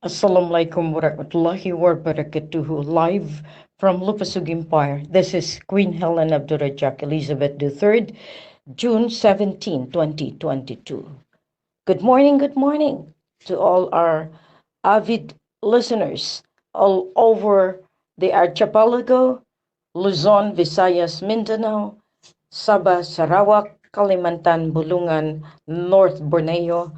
Assalamualaikum warahmatullahi wabarakatuh. Live from Lupasug Empire. This is Queen Helen Abdurajak Elizabeth III, June 17, 2022. Good morning to all our avid listeners all over the archipelago, Luzon, Visayas, Mindanao, Sabah, Sarawak, Kalimantan, Bulungan, North Borneo,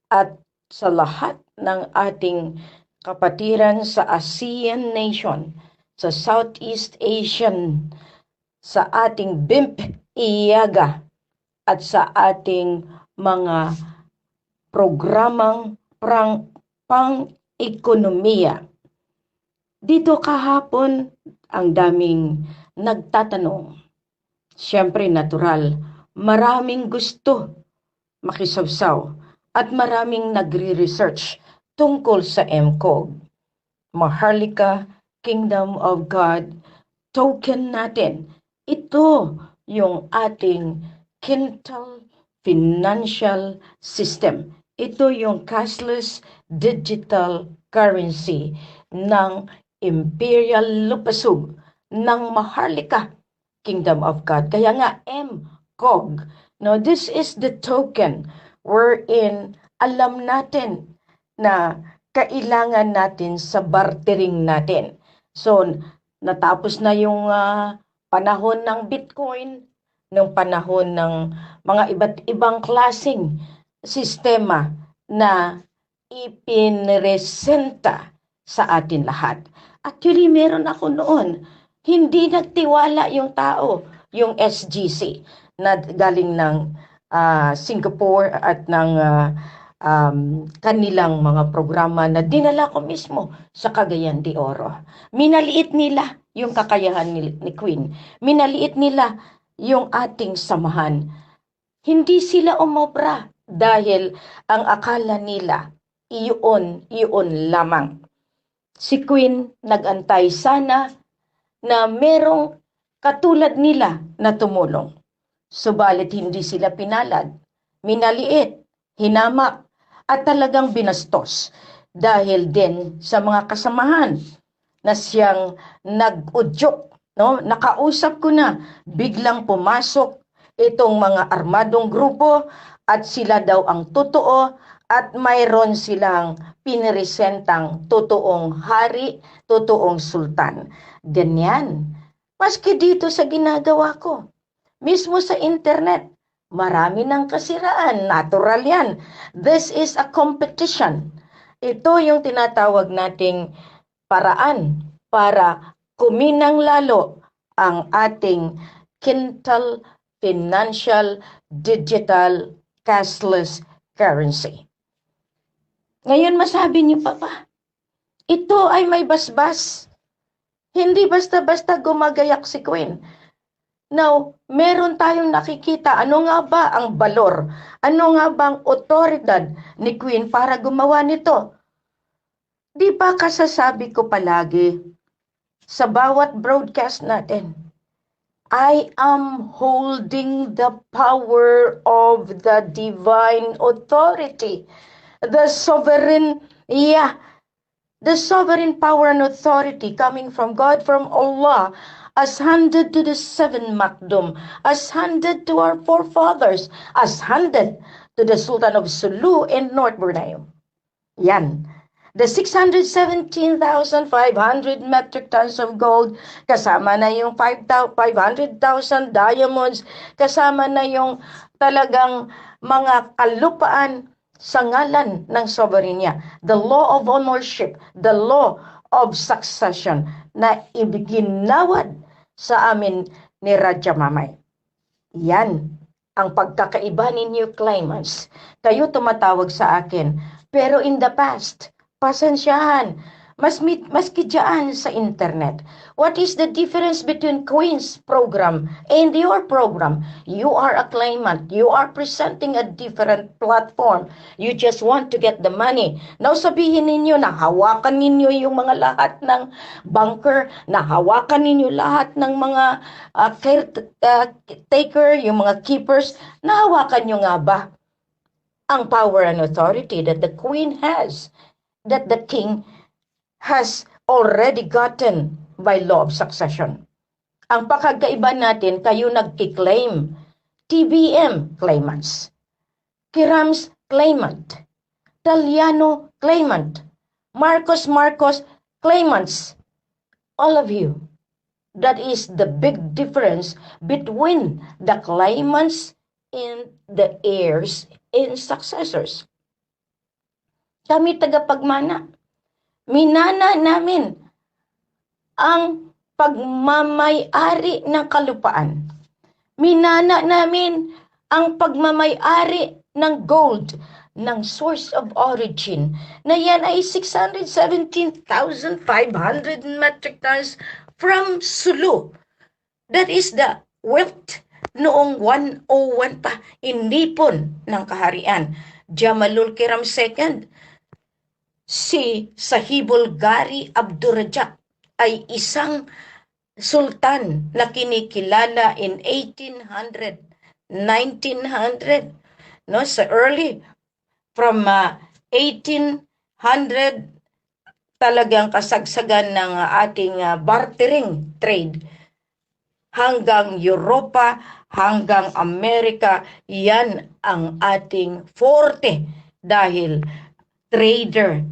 at sa lahat ng ating kapatiran sa ASEAN nation, sa Southeast Asian, sa ating BIMP IAGA, at sa ating mga programang pang-ekonomiya. Dito kahapon, ang daming nagtatanong. Siyempre, natural, maraming gusto makisawsaw at maraming nagre-research tungkol sa MKOG. Maharlika, Kingdom of God, token natin. Ito yung ating quintal financial system. Ito yung cashless digital currency ng Imperial Lupasug ng Maharlika, Kingdom of God. Kaya nga MKOG. No, this is the token wherein alam natin na kailangan natin sa bartering natin. So, natapos na yung panahon ng Bitcoin, ng panahon ng mga iba't ibang klaseng sistema na ipinresenta sa atin lahat. Actually, meron ako noon, hindi nagtiwala yung tao, yung SGC na galing ng Singapore at ng kanilang mga programa na dinala ko mismo sa Cagayan de Oro. Minaliit nila yung kakayahan ni Queen. Minaliit nila yung ating samahan. Hindi sila umobra dahil ang akala nila iyon lamang. Si Queen nagantay sana na merong katulad nila na tumulong. Subalit hindi sila pinalad, minaliit, hinamak, at talagang binastos dahil din sa mga kasamahan na siyang nag-udyok. No? Nakausap ko na, biglang pumasok itong mga armadong grupo at sila daw ang totoo at mayroon silang piniresentang totoong hari, totoong sultan. Ganyan. Maski dito sa ginagawa ko. Mismo sa internet, marami ng kasiraan. Natural yan. This is a competition. Ito yung tinatawag nating paraan para kuminang lalo ang ating quintal financial digital cashless currency. Ngayon masabi niyo pa, ito ay may basbas. Hindi basta-basta gumagayak si Queen. Now, meron tayong nakikita, ano nga ba ang balor? Ano nga ba ang otoridad ni Queen para gumawa nito? Di ba kasasabi ko palagi sa bawat broadcast natin, I am holding the power of the divine authority. The sovereign power and authority coming from God, from Allah, as handed to the seven Makdum, as handed to our forefathers, as handed to the Sultan of Sulu in North Borneo. Yan. The 617,500 metric tons of gold, kasama na yung 500,000 diamonds, kasama na yung talagang mga kalupaan sa ngalan ng soberenya. The law of ownership, the law of succession na ibiginawad sa amin ni Raja Mamay. Yan ang pagkakaiba ninyo, claimants. Kayo tumatawag sa akin, pero in the past, pasensyahan, maski dyan sa internet. What is the difference between Queen's program and your program? You are a claimant. You are presenting a different platform. You just want to get the money. Now sabihin ninyo na hawakan ninyo yung mga lahat ng banker, na hawakan ninyo lahat ng mga caretaker, yung mga keepers, na hawakan nyo nga ba ang power and authority that the Queen has that the king has already gotten by law of succession. Ang pakagkaiba natin, kayo nagkiklaim, TBM claimants, Kirams claimant, Taliano claimant, Marcos claimants, all of you. That is the big difference between the claimants and the heirs and successors. Kami tagapagmana. Minana namin ang pagmamay-ari ng kalupaan. Minana namin ang pagmamay-ari ng gold, ng source of origin, na yan ay 617,500 metric tons from Sulu. That is the wealth noong 101 pa, inipon ng kaharian. Jamalul Kiram II, si Sahibul Gari Abdurajak ay isang sultan na kinikilala in 1800, 1900, no, sa early from 1800 talagang kasagsagan ng ating bartering trade hanggang Europa, hanggang Amerika. Yan ang ating forte dahil trader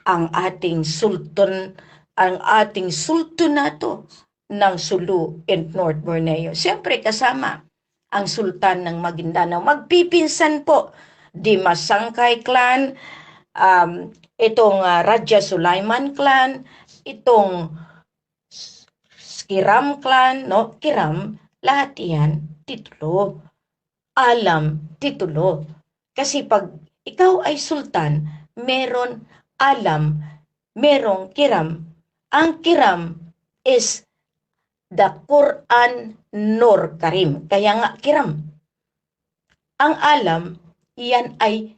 ang ating sultan, ang ating sultanato ng Sulu and North Borneo. Siyempre kasama ang sultan ng Maguindanao. Magpipinsan po, Dimasangkay clan, itong Raja Sulaiman clan, itong Kiram clan, no? Kiram, lahat yan, titulo. Alam, titulo. Kasi pag ikaw ay sultan, meron alam, merong kiram. Ang kiram is the Quran Nur Karim. Kaya nga kiram. Ang alam, iyan ay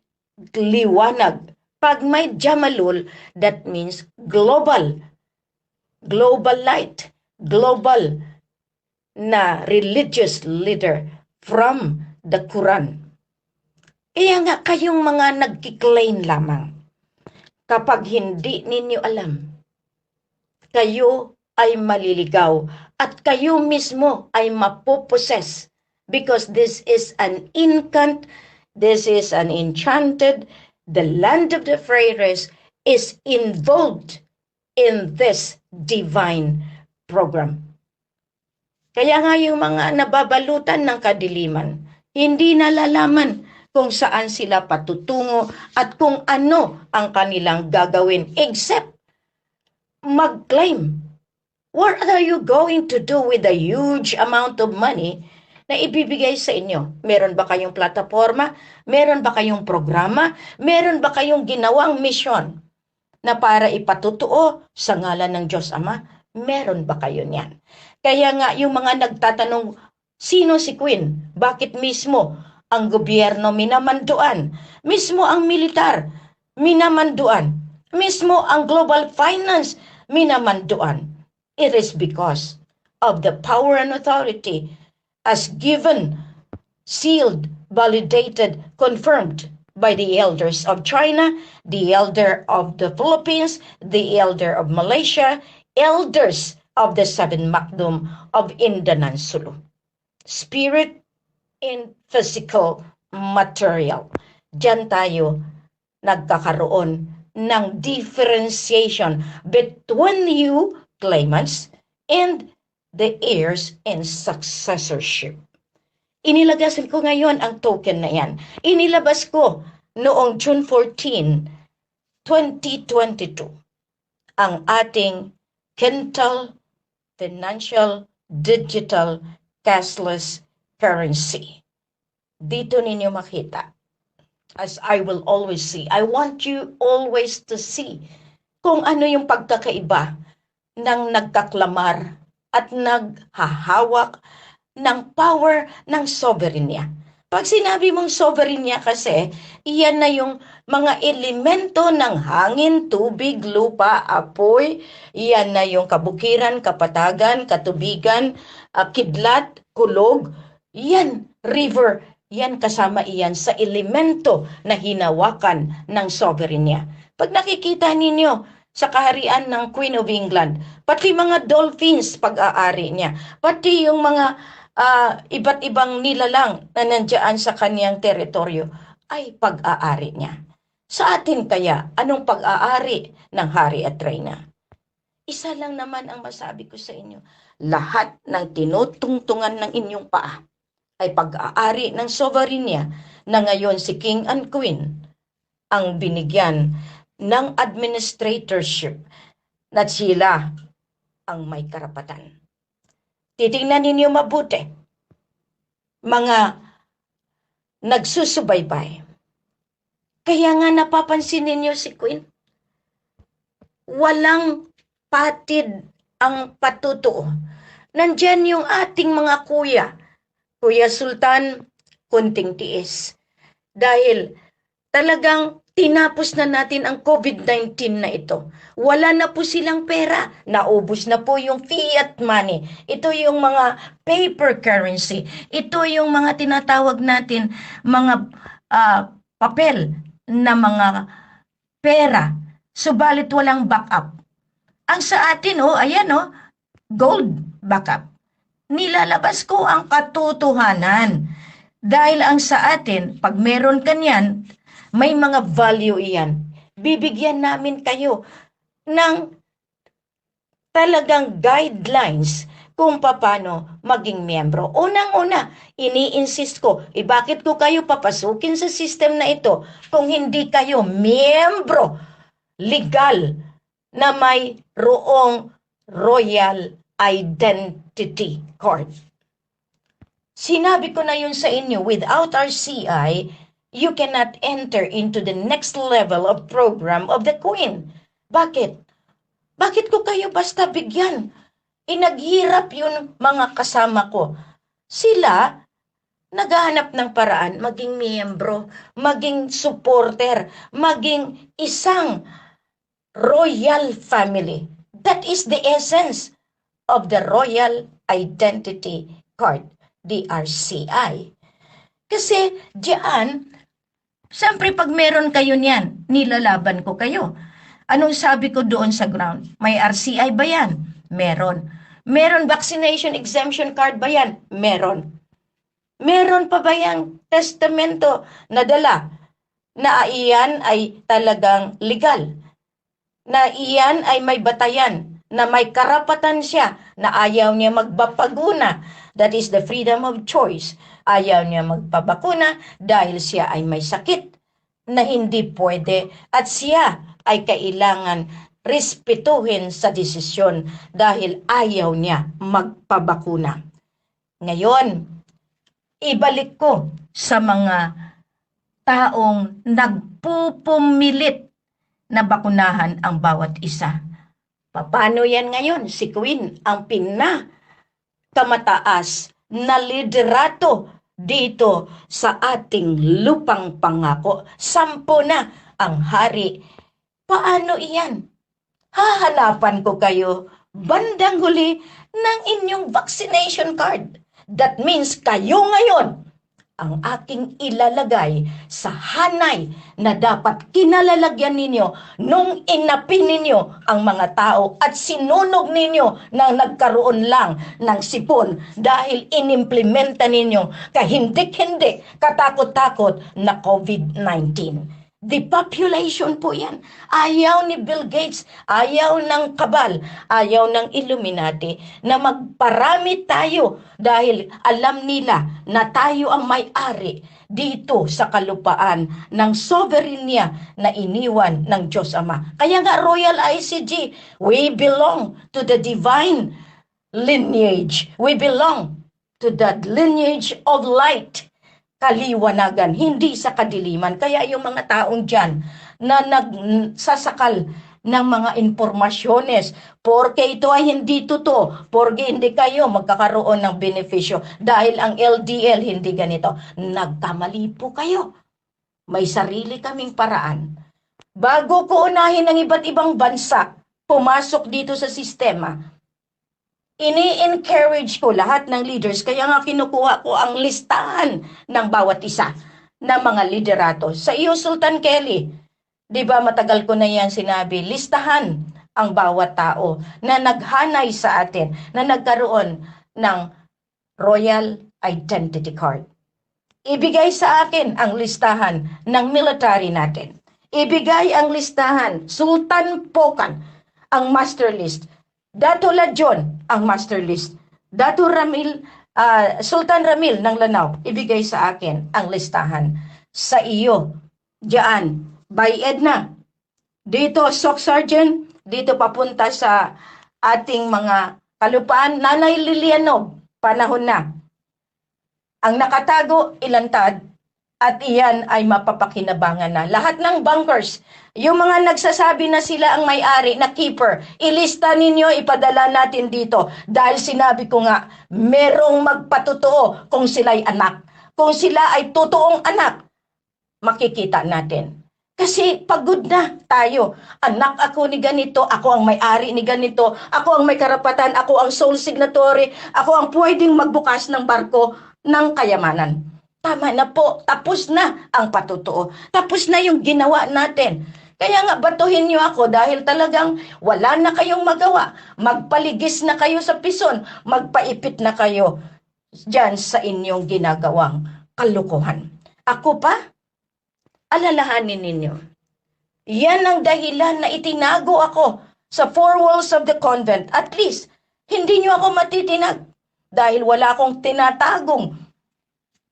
liwanag. Pag may Jamalul, that means global. Global light. Global na religious leader from the Quran. Kaya nga kayong mga nagkiklaim lamang. Kapag hindi ninyo alam, kayo ay maliligaw at kayo mismo ay mapoposes because this is an incant, this is an enchanted, the land of the Freyres is involved in this divine program. Kaya nga yung mga nababalutan ng kadiliman, hindi nalalaman kung saan sila patutungo at kung ano ang kanilang gagawin except mag-claim. What are you going to do with the huge amount of money na ibibigay sa inyo? Meron ba kayong plataforma? Meron ba kayong programa? Meron ba kayong ginawang misyon na para ipatutuo sa ngalan ng Diyos Ama? Meron ba kayo niyan? Kaya nga yung mga nagtatanong, sino si Queen? Bakit mismo ang gobyerno minamanduan? Mismo ang militar minamanduan? Mismo ang global finance minamanduan? It is because of the power and authority as given, sealed, validated, confirmed by the elders of China, the elder of the Philippines, the elder of Malaysia, elders of the Seven Makdum of Indanan Sulu. Spirit and physical material. Diyan tayo nagkakaroon ng differentiation between you claimants and the heirs and successorship. Inilabas ko ngayon ang token na yan. Inilabas ko noong June 14, 2022 ang ating Quintal Financial Digital Cashless Currency. Dito ninyo makita. As I will always see. I want you always to see kung ano yung pagkakaiba ng nagkaklamar at naghahawak ng power ng soberenya. Pag sinabi mong soberenya kasi, iyan na yung mga elemento ng hangin, tubig, lupa, apoy, iyan na yung kabukiran, kapatagan, katubigan, kidlat, kulog, iyan, river, yan kasama iyan sa elemento na hinawakan ng soberenya. Pag nakikita ninyo sa kaharian ng Queen of England, pati mga dolphins pag-aari niya, pati yung mga iba't ibang nilalang na nandiyan sa kaniyang teritoryo ay pag-aari niya. Sa atin kaya, anong pag-aari ng hari at reyna? Isa lang naman ang masabi ko sa inyo. Lahat ng tinutungtungan ng inyong paa ay pag-aari ng sovereignty na ngayon si King and Queen ang binigyan ng administratorship na sila ang may karapatan. Titingnan ninyo mabuti, mga nagsusubaybay. Kaya nga napapansin ninyo si Queen, walang patid ang patutuo. Nandyan yung ating mga kuya. Kuya Sultan, kunting tiis. Dahil talagang tinapos na natin ang COVID-19 na ito. Wala na po silang pera. Naubos na po yung fiat money. Ito yung mga paper currency. Ito yung mga tinatawag natin mga papel na mga pera. Subalit walang backup. Ang sa atin, ayan, gold backup. Nilalabas ko ang katotohanan. Dahil ang sa atin, pag meron ka niyan, may mga value iyan. Bibigyan namin kayo ng talagang guidelines kung paano maging miyembro. Unang-una, ini-insist ko, bakit ko kayo papasukin sa system na ito kung hindi kayo miyembro legal na may roong Royal Identity Card. Sinabi ko na yun sa inyo, without RCI, you cannot enter into the next level of program of the Queen. Bakit? Bakit ko kayo basta bigyan? Inaghirap yun mga kasama ko. Sila, naghahanap ng paraan, maging miyembro, maging supporter, maging isang royal family. That is the essence of the Royal Identity Card, the RCI. Kasi diyan, siyempre pag meron kayo niyan, nilalaban ko kayo. Anong sabi ko doon sa ground? May RCI ba yan? Meron. Meron vaccination exemption card ba yan? Meron. Meron pa ba yung testamento na dala na iyan ay talagang legal? Na iyan ay may batayan, na may karapatan siya, na ayaw niya magpapaguna. That is the freedom of choice. Ayaw niya magpabakuna dahil siya ay may sakit na hindi pwede at siya ay kailangan respetuhin sa desisyon dahil ayaw niya magpabakuna. Ngayon, ibalik ko sa mga taong nagpupumilit na bakunahan ang bawat isa. Paano yan ngayon? Si Queen ang pinakamataas na liderato dito sa ating lupang pangako. 10 na ang hari. Paano iyan? Hahanapan ko kayo bandang huli ng inyong vaccination card. That means kayo ngayon ang aking ilalagay sa hanay na dapat kinalalagyan ninyo nung inapin ninyo ang mga tao at sinunog ninyo nang nagkaroon lang ng sipon dahil inimplementa ninyo kahindik-hindi, katakot-takot na COVID-19. Depopulation po yan. Ayaw ni Bill Gates, ayaw ng kabal, ayaw ng Illuminati na magparami tayo dahil alam nila na tayo ang may-ari dito sa kalupaan ng sovereignty na iniwan ng Diyos Ama. Kaya nga Royal ICG, we belong to the divine lineage. We belong to that lineage of light. Kaliwanagan, hindi sa kadiliman. Kaya yung mga taong dyan na nagsasakal ng mga impormasyones, porque ito ay hindi totoo, porque hindi kayo magkakaroon ng benepisyo dahil ang LDL hindi ganito. Nagkamali po kayo. May sarili kaming paraan. Bago ko unahin ng iba't ibang bansa, pumasok dito sa sistema, ini-encourage ko lahat ng leaders, kaya nga kinukuha ko ang listahan ng bawat isa ng mga liderato. Sa iyo, Sultan Kelly, Di ba matagal ko na yan sinabi, listahan ang bawat tao na naghanay sa atin, na nagkaroon ng Royal Identity Card. Ibigay sa akin ang listahan ng military natin. Ibigay ang listahan, Sultan Pokan, ang master list. Dato Ladjon, ang master list. Dato Ramil, Sultan Ramil ng Lanao, ibigay sa akin ang listahan. Sa iyo, diyan, by Edna. Dito, Sock Sergeant, dito papunta sa ating mga kalupaan, Nanay Lilianog, panahon na. Ang nakatago, ilantad, at iyan ay mapapakinabangan na. Lahat ng bankers, yung mga nagsasabi na sila ang may-ari na keeper, ilista ninyo, ipadala natin dito. Dahil sinabi ko nga, merong magpatotoo kung sila'y anak. Kung sila ay totoong anak, makikita natin. Kasi pagod na tayo. Anak ako ni ganito, ako ang may-ari ni ganito, ako ang may karapatan, ako ang sole signatory, ako ang pwedeng magbukas ng barko ng kayamanan. Tama na po, tapos na ang patutuo. Tapos na yung ginawa natin. Kaya nga, batuhin niyo ako dahil talagang wala na kayong magawa. Magpaligis na kayo sa pison, magpaipit na kayo dyan sa inyong ginagawang kalukuhan. Ako pa, alalahanin ninyo. Yan ang dahilan na itinago ako sa four walls of the convent. At least, hindi nyo ako matitinag dahil wala akong tinatagong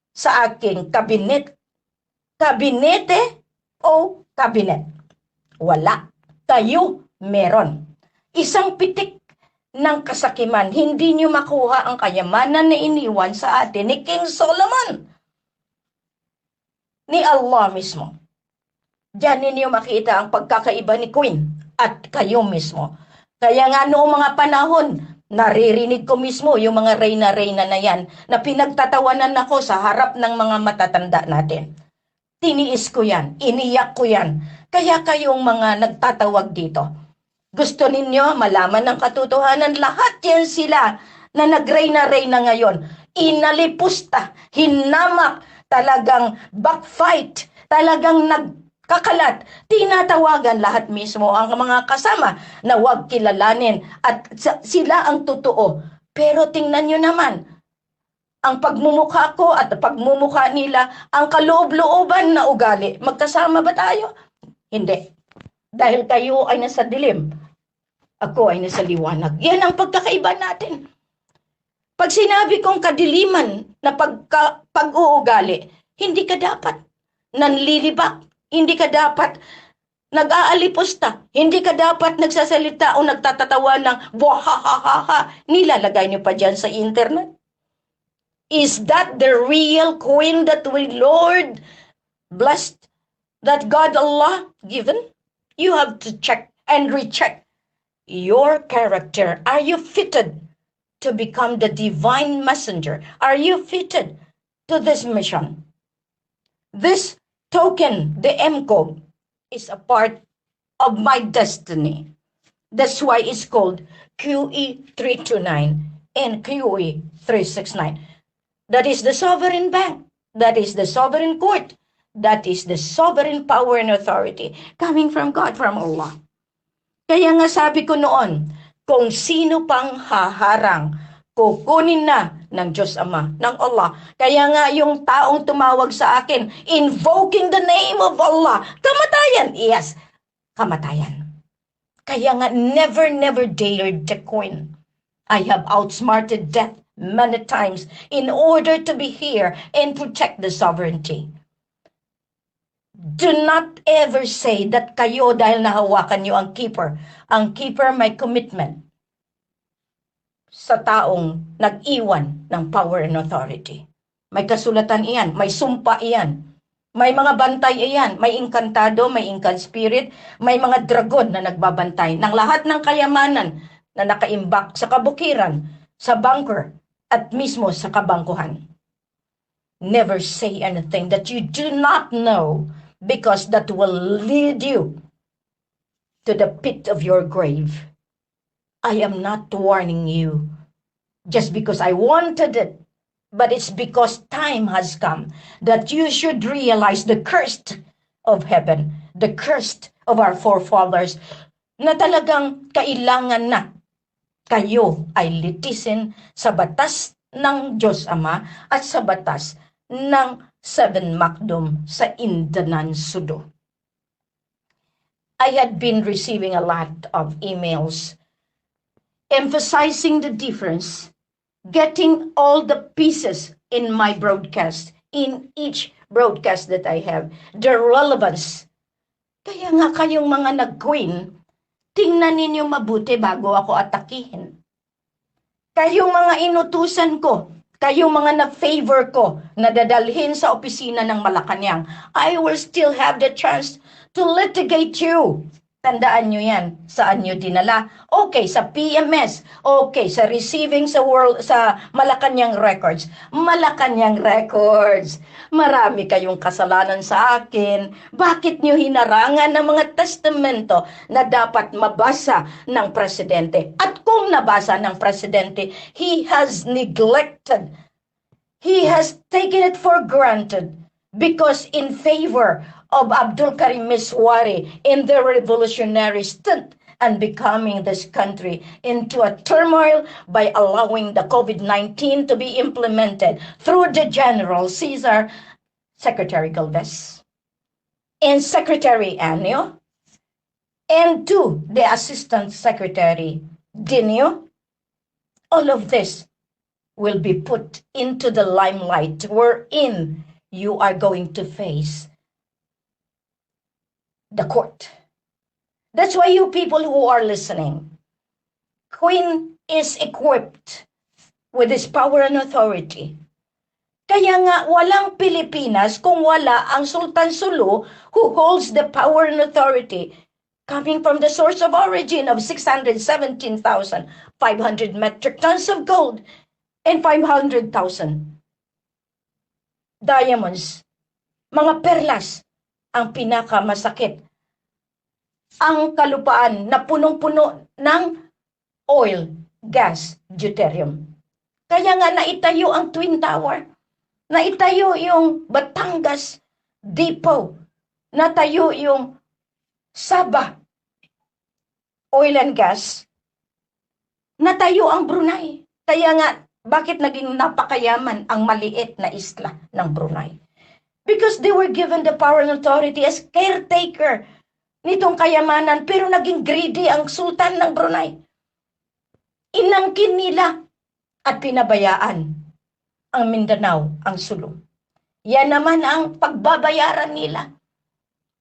sa aking kabinet. Kabinete o kabinet? Wala. Kayo meron. Isang pitik ng kasakiman, hindi nyo makuha ang kayamanan na iniwan sa atin ni King Solomon. Ni Allah mismo. Diyan ninyo makita ang pagkakaiba ni Queen at kayo mismo. Kaya nga noong mga panahon, naririnig ko mismo yung mga reyna-reyna na yan na pinagtatawanan ako sa harap ng mga matatanda natin. Tiniis ko yan, iniyak ko yan. Kaya kayong mga nagtatawag dito, gusto ninyo malaman ng katotohanan, lahat yan sila na nagreyna-reyna ngayon. Inalipusta, hinamak, talagang backfight, talagang nagkakalat, tinatawagan lahat mismo ang mga kasama na huwag kilalanin at sila ang totoo. Pero tingnan nyo naman, ang pagmumukha ko at pagmumukha nila, ang kaloob-looban na ugali, magkasama ba tayo? Hindi. Dahil kayo ay nasa dilim, ako ay nasa liwanag. Yan ang pagkakaiba natin. Pag sinabi kong kadiliman na pag-uugali, hindi ka dapat nanlilibak, hindi ka dapat nag-aalipusta, hindi ka dapat nagsasalita o nagtatatawa ng buhahahaha, nilalagay niyo pa dyan sa internet. Is that the real queen that we Lord blessed, that God Allah given? You have to check and recheck your character. Are you fitted to become the divine messenger? Are you fitted to this mission? This token, the MKOG, is a part of my destiny. That's why it's called QE329 and QE369. That is the sovereign bank. That is the sovereign court. That is the sovereign power and authority coming from God, from Allah. Kaya nga sabi ko noon, kung sino pang haharang, kukunin na ng Diyos Ama, ng Allah. Kaya nga yung taong tumawag sa akin, invoking the name of Allah, kamatayan. Yes, kamatayan. Kaya nga never dared the queen. I have outsmarted death many times in order to be here and protect the sovereignty. Do not ever say that kayo dahil nahawakan nyo ang keeper. Ang keeper may commitment sa taong nag-iwan ng power and authority. May kasulatan iyan, may sumpa iyan, may mga bantay iyan, may inkantado, may inkan spirit, may mga dragon na nagbabantay ng lahat ng kayamanan na nakaimbak sa kabukiran, sa bunker, at mismo sa kabangkuhan. Never say anything that you do not know, because that will lead you to the pit of your grave. I am not warning you just because I wanted it, but it's because time has come that you should realize the curse of heaven, the cursed of our forefathers, na talagang kailangan na kayo ay litisin sa batas ng Diyos Ama at sa batas ng Seven Macdom sa Indanan Sudo. I had been receiving a lot of emails emphasizing the difference, getting all the pieces in my broadcast, in each broadcast that I have, the relevance. Kaya nga kayong mga nag-queen, tingnan ninyo mabuti bago ako atakihin. Kayong mga inutusan ko, kayong mga na-favor ko, na dadalhin sa opisina ng Malacanang, I will still have the chance to litigate you. Tandaan nyo yan. Saan nyo dinala? Okay, sa PMS. Okay, sa receiving sa Malacanang Records. Malacanang Records. Marami kayong kasalanan sa akin. Bakit nyo hinarangan ng mga testamento na dapat mabasa ng presidente? At kung nabasa ng presidente, he has neglected. He has taken it for granted because in favor of Abdul Karim Miswari in the revolutionary stunt and becoming this country into a turmoil by allowing the COVID-19 to be implemented through the General Caesar, Secretary Galvez, and Secretary Anio, and to the Assistant Secretary Dinio. All of this will be put into the limelight wherein you are going to face the court. That's why you people who are listening, Queen is equipped with this power and authority. Kaya nga walang Pilipinas kung wala ang Sultan Sulu who holds the power and authority coming from the source of origin of 617,500 metric tons of gold and 500,000 diamonds, mga perlas, ang pinakamasakit. Ang kalupaan na punong-puno ng oil, gas, deuterium. Kaya nga naitayo ang Twin Tower. Naitayo yung Batangas Depot. Natayo yung Sabah Oil and Gas. Natayo ang Brunei. Kaya nga, bakit naging napakayaman ang maliit na isla ng Brunei? Because they were given the power and authority as caretaker nitong kayamanan, pero naging greedy ang Sultan ng Brunei. Inangkin nila at pinabayaan ang Mindanao, ang Sulu. Yan naman ang pagbabayaran nila.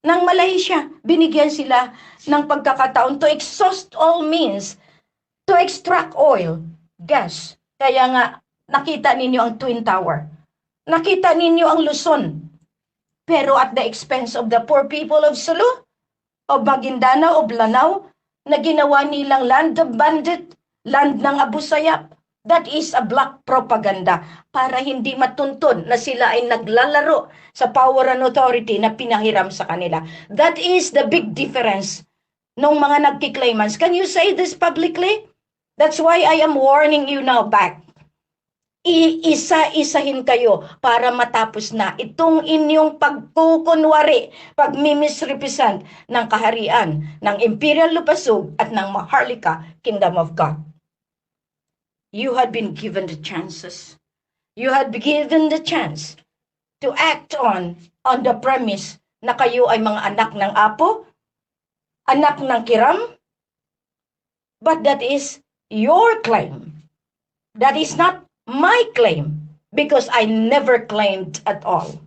Ng Malaysia, binigyan sila ng pagkakataon to exhaust all means to extract oil, gas. Kaya nga, nakita ninyo ang Twin Tower. Nakita ninyo ang Luzon. Pero at the expense of the poor people of Sulu, of Maguindanao, of Lanao, na ginawa nilang land of bandit, land ng Abu Sayyaf. That is a black propaganda para hindi matuntun na sila ay naglalaro sa power and authority na pinahiram sa kanila. That is the big difference ng mga nagkiklaimants. Can you say this publicly? That's why I am warning you now back. Iisa-isahin kayo para matapos na itong inyong pagkukunwari, pagmimisrepresent ng kaharian ng Imperial Lupasug at ng Maharlika Kingdom of God. You had been given the chances. You had been given the chance to act on the premise na kayo ay mga anak ng Apo, anak ng Kiram, but that is your claim. That is not my claim, because I never claimed at all.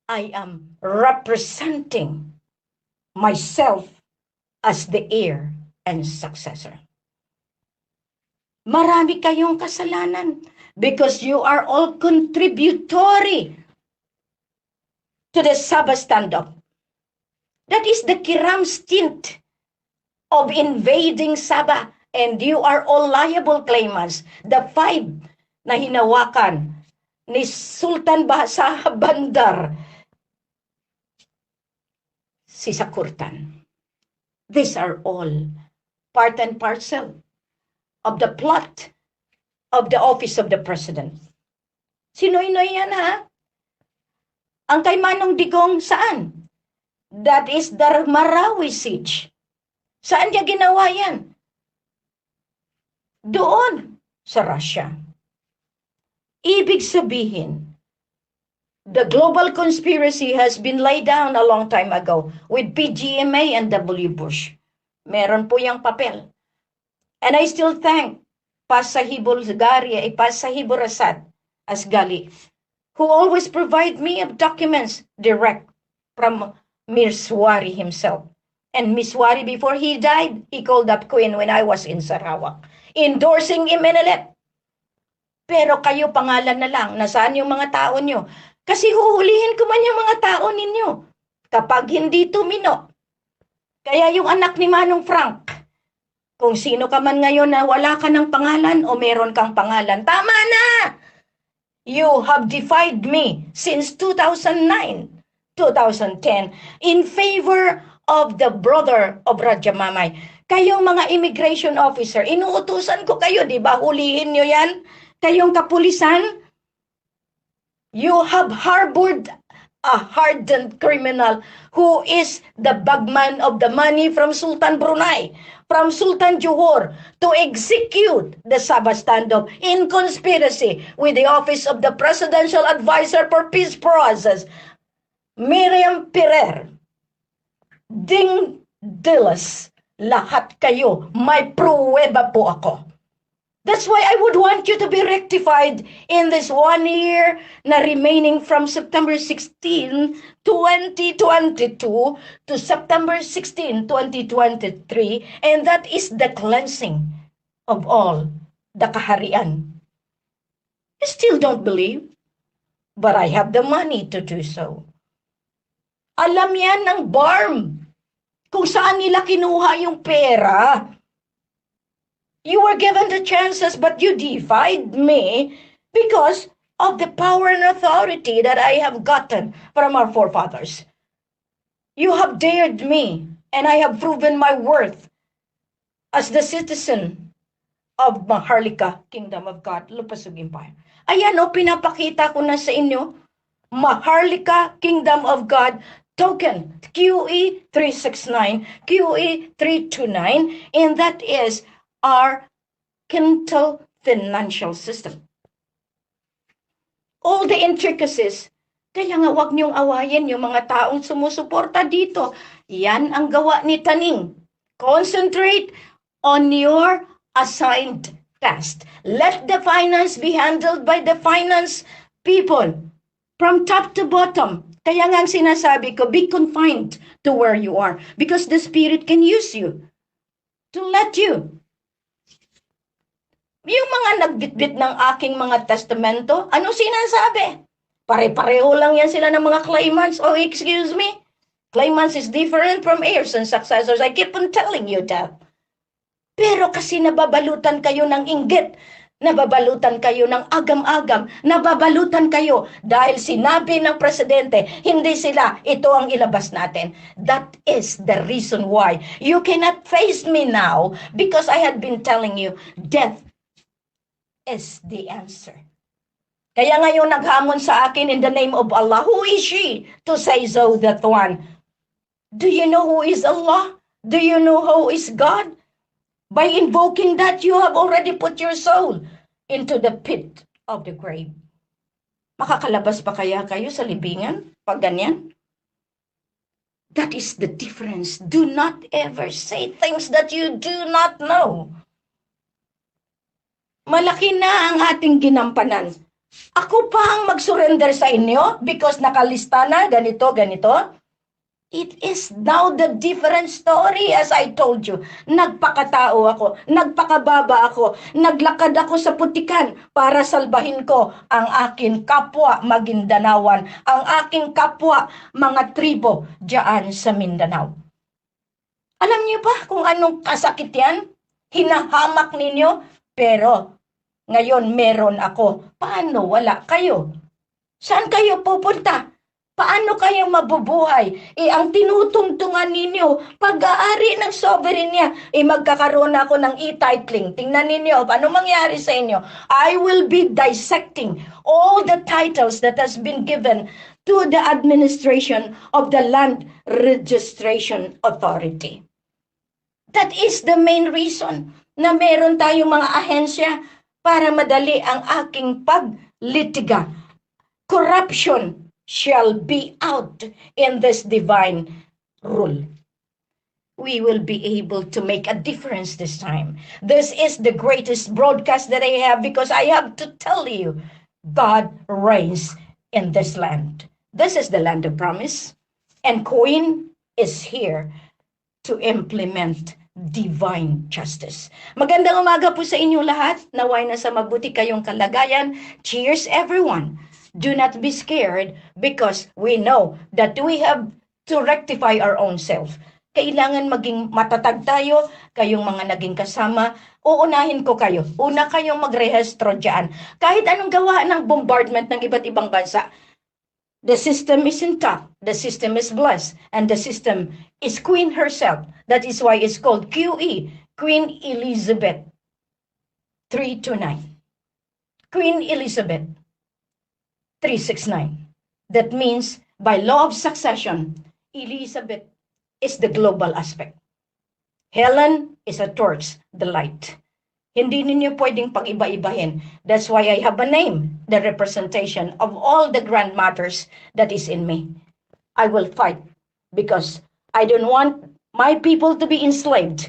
I am representing myself as the heir and successor. Marami kayong kasalanan because you are all contributory to the Sabah stand-up. That is the Kiram stint of invading Sabah, and you are all liable claimants. The 5 na hinawakan ni Sultan Bahasa Bandar, si Sakurtan. These are all part and parcel of the plot of the office of the president. Sinoy-noy yan, ha? Ang kay Manong Digong saan? That is the Marawi siege. Saan niya ginawa yan? Doon sa Russia. Ibig sabihin, the global conspiracy has been laid down a long time ago with PGMA and W. Bush. Meron po yung papel. And I still thank Pasahibol Zagaria, Pasahibol Rasad Asgali, who always provide me of documents direct from Mirswari himself. And Miswari, before he died, he called up Queen when I was in Sarawak, endorsing Imenelet. Pero kayo pangalan na lang, nasaan yung mga tao nyo? Kasi huhulihin ko man yung mga tao ninyo kapag hindi tumino. Kaya yung anak ni Manong Frank, kung sino ka man ngayon na wala ka ng pangalan o meron kang pangalan, tama na! You have defied me since 2009, 2010 in favor of the brother of Rajamamay. Kayong mga immigration officer, inuutusan ko kayo, di ba? Hulihin nyo yan. Kayong kapulisan, you have harbored a hardened criminal who is the bagman of the money from Sultan Brunei, from Sultan Johor, to execute the Sabastando in conspiracy with the Office of the Presidential Advisor for Peace Process, Miriam Pirer, Ding Dilas, lahat kayo, may pruweba po ako. That's why I would want you to be rectified in this 1 year na remaining from September 16, 2022 to September 16, 2023. And that is the cleansing of all the kaharian. You still don't believe, but I have the money to do so. Alam yan ng BARM kung saan nila kinuha yung pera. You were given the chances, but you defied me because of the power and authority that I have gotten from our forefathers. You have dared me, and I have proven my worth as the citizen of Maharlika, Kingdom of God, Lupasug Empire. Ayan o, pinapakita ko na sa inyo, Maharlika, Kingdom of God, token, QE 369, QE 329, and that is our quintal financial system. All the intricacies, kaya nga wag niyong awayin yung mga taong sumusuporta dito. Yan ang gawa ni Taning. Concentrate on your assigned task. Let the finance be handled by the finance people from top to bottom. Kaya nga ang sinasabi ko, be confined to where you are because the Spirit can use you to let you. Yung mga nagbitbit ng aking mga testamento, anong sinasabi? Pare-pareho lang yan sila ng mga claimants. Oh, excuse me? Claimants is different from heirs and successors. I keep on telling you that. Pero kasi nababalutan kayo ng inggit, nababalutan kayo ng agam-agam, nababalutan kayo dahil sinabi ng presidente, hindi sila, ito ang ilabas natin. That is the reason why you cannot face me now because I had been telling you, death is the answer. Kaya ngayon naghamon sa akin in the name of Allah, who is she to say so that one? Do you know who is Allah? Do you know who is God? By invoking that, you have already put your soul into the pit of the grave. Makakalabas pa kaya kayo sa libingan pag ganyan? That is the difference. Do not ever say things that you do not know. Malaki na ang ating ginampanan. Ako pa ang mag-surrender sa inyo because nakalista na ganito, ganito. It is now the different story as I told you. Nagpakatao ako, nagpakababa ako, naglakad ako sa putikan para salbahin ko ang aking kapwa Magindanawan, ang aking kapwa mga tribo diyan sa Mindanao. Alam niyo ba kung anong kasakit yan? Hinahamak ninyo, pero ngayon meron ako. Paano wala kayo? Saan kayo pupunta? Paano kayo mabubuhay? Ang tinutungtungan ninyo, pag-aari ng soberenya, magkakaroon ako ng e-titling. Tingnan ninyo, ano mangyari sa inyo? I will be dissecting all the titles that has been given to the administration of the Land Registration Authority. That is the main reason na meron tayong mga ahensya para madali ang aking paglitiga. Corruption shall be out in this divine rule. We will be able to make a difference this time. This is the greatest broadcast that I have because I have to tell you, God reigns in this land. This is the land of promise. And Queen is here to implement divine justice. Magandang umaga po sa inyong lahat. Naway na sa mabuti kayong kalagayan. Cheers everyone. Do not be scared because we know that we have to rectify our own self. Kailangan maging matatag tayo, kayong mga naging kasama. Uunahin ko kayo. Una kayong magrehistro dyan. Kahit anong gawa ng bombardment ng iba't ibang bansa, the system is intact, the system is blessed, and the system is Queen herself. That is why it's called QE, Queen Elizabeth 329. Queen Elizabeth 369. That means, by law of succession, Elizabeth is the global aspect. Helen is a torch, the light. Hindi ninyo pwedeng pag-iba-ibahin. That's why I have a name, the representation of all the grand matters that is in me. I will fight because I don't want my people to be enslaved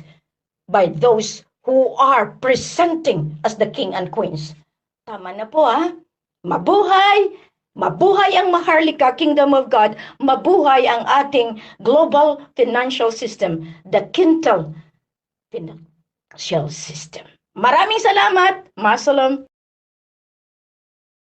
by those who are presenting as the king and queens. Tama na po Mabuhay! Mabuhay ang Maharlika Kingdom of God. Mabuhay ang ating global financial system, the quintal financial system. Maraming salamat. Masalam.